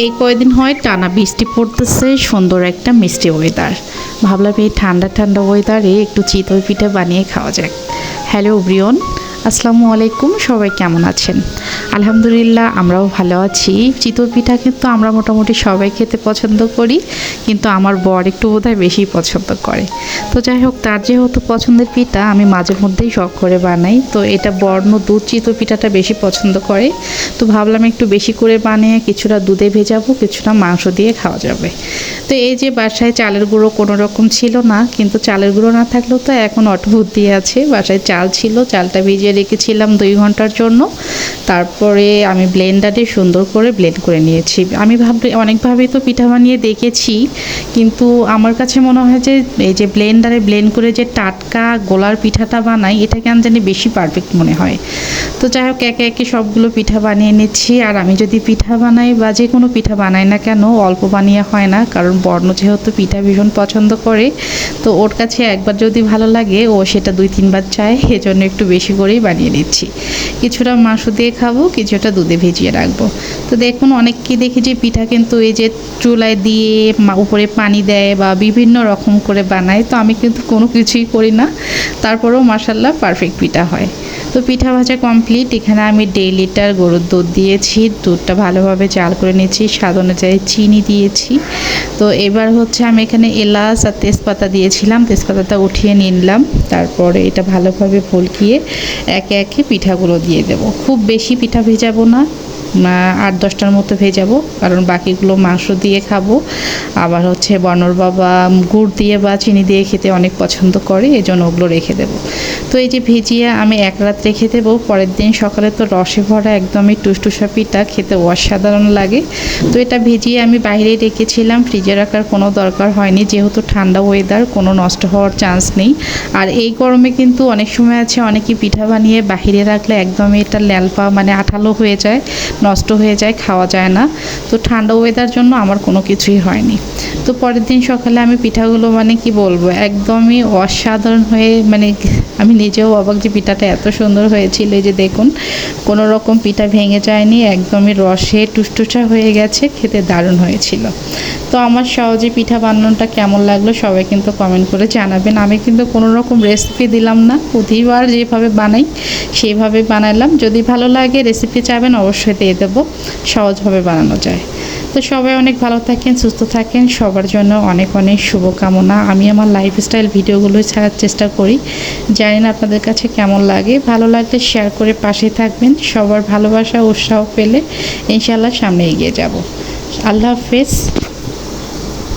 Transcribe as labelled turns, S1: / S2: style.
S1: এই কয়দিন হয় টানা বৃষ্টি পড়তেছে, সুন্দর একটা মিষ্টি ওয়েদার। ভাবলাম এই ঠান্ডা ঠান্ডা ওয়েদারে একটু চিতই পিঠা বানিয়ে খাওয়া যাক। হ্যালো ব্রিয়ন, আসসালামু আলাইকুম। সবাই কেমন আছেন? আলহামদুলিল্লাহ, আমরাও ভালো আছি। চিতই পিঠা কিন্তু আমরা মোটামুটি সবাই খেতে পছন্দ করি, কিন্তু আমার বর একটু বোধহয় বেশি পছন্দ করে। তো যাই হোক, তার যেহেতু পছন্দের পিঠা, আমি মাঝে মধ্যেই শখ করে বানাই। তো এটা বর্ণ দুধ চিতই পিঠাটা বেশি পছন্দ করে, তো ভাবলাম একটু বেশি করে বানিয়ে কিছুটা দুধে ভেজাবো, কিছুটা মাংস দিয়ে খাওয়া যাবে। তো এই যে বাসায় চালের গুঁড়ো কোনো রকম ছিল না, কিন্তু চালের গুঁড়ো না থাকলেও তো এখন অটবুদ্ধি আছে। বাসায় চাল ছিল, চালটা ভিজিয়ে রেখেছিলাম 2 ঘন্টার জন্য। তারপরে আমি ব্লেন্ডারে সুন্দর করে ব্লেন্ড করে নিয়েছি। আমি অনেকভাবেই তো পিঠা বানিয়ে দেখেছি, কিন্তু আমার কাছে মনে হয় যে এই যে ব্লেন্ডারে ব্লেন্ড করে যে টাটকা গোলার পিঠাটা বানাই, এটা কেন জানি বেশি পারফেক্ট মনে হয়। তো যাই হোক, একে একে সবগুলো পিঠা বানিয়ে নিচ্ছি। আর আমি যদি পিঠা বানাই বা যে কোনো পিঠা বানাই না কেন, অল্প বানিয়ে হয় না, কারণ বর্ণ যেহেতু পিঠা ভীষণ পছন্দ করে। তো ওর কাছে একবার যদি ভালো লাগে, ও সেটা 2-3 বার চায়, এজন্য একটু বেশি করেই বানিয়ে নিচ্ছি। কিছুটা মাংস দিয়ে খাবো, কিছুটা দুধে ভিজিয়ে রাখবো। তো দেখুন, অনেককে দেখি যে পিঠা কিন্তু এই যে চুলায় দিয়ে উপরে পানি দেয় বা বিভিন্ন রকম করে বানায়। তো আমি কিন্তু কোনো কিছুই করি না, তারপরেও মাশাআল্লাহ পারফেক্ট পিঠা হয়। তো পিঠা ভাজা কমপ্লিট। এখানে আমি 1.5 লিটার গরুর দুধ দিয়েছি, দুধটা ভালোভাবে জাল করে নিয়েছি, স্বাদ অনুযায়ী চিনি দিয়েছি। তো এবার হচ্ছে আমি এখানে এলাচ আর তেজপাতা দিয়েছিলাম, তেজপাতাটা উঠিয়ে নিলাম। তারপরে এটা ভালোভাবে ফুলকিয়ে একে একে পিঠাগুলো দিয়ে দেবো। খুব বেশি পিঠা ভেজাবো না, 8-10টার মতো ভেজাবো, কারণ বাকিগুলো মাংস দিয়ে খাবো। আবার হচ্ছে বর্ণর বাবা গুড় দিয়ে বা চিনি দিয়ে খেতে অনেক পছন্দ করে, এজন্য ওগুলো রেখে দেবো। তো এই যে ভিজিয়ে আমি 1 রাত রেখে দেবো। পরের দিন সকালে তো রসে ভরা একদমই টুসটুসা পিঠা খেতে অসাধারণ লাগে। তো এটা ভিজিয়ে আমি বাইরেই রেখেছিলাম, ফ্রিজে রাখার কোনো দরকার হয়নি, যেহেতু ঠান্ডা ওয়েদার, কোনো নষ্ট হওয়ার চান্স নেই। আর এই গরমে কিন্তু অনেক সময় আছে অনেকেই পিঠা বানিয়ে বাহিরে রাখলে একদমই এটা ল্যালপা মানে আঠালো হয়ে যায়, নষ্ট হয়ে যায়, খাওয়া যায় না। তো ঠান্ডা ওয়েদার জন্য আমার কোনো কিছুই হয়নি। তো পরের দিন সকালে আমি পিঠাগুলো মানে কি বলবো, একদমই অসাধারণ হয়ে, মানে আমি নিজেও অবাক যে পিঠাটা এত সুন্দর হয়েছিল। এই যে দেখুন, কোনো রকম পিঠা ভেঙে যায়নি, একদমই রসে টুসটুসা হয়ে গেছে, খেতে দারুণ হয়েছিল। তো আমার সহজে পিঠা বানানোটা কেমন লাগলো সবাই কিন্তু কমেন্ট করে জানাবেন। আমি কিন্তু কোনো রকম রেসিপি দিলাম না, প্রতিবার যেভাবে বানাই সেইভাবে বানালাম। যদি ভালো লাগে রেসিপি চাইবেন অবশ্যই দিয়ে দেবো, সহজভাবে বানানো যায়। তো সবাই অনেক ভালো থাকেন, সুস্থ থাকেন, সবার জন্য অনেক অনেক শুভকামনা। আমি আমার লাইফস্টাইল ভিডিওগুলো ছাড়ার চেষ্টা করি, জানি না আপনাদের কাছে কেমন লাগে। ভালো লাগলে শেয়ার করে পাশে থাকবেন। সবার ভালোবাসা উৎসাহ পেলে ইনশাআল্লাহ সামনে এগিয়ে যাব। আল্লাহ হাফেজ।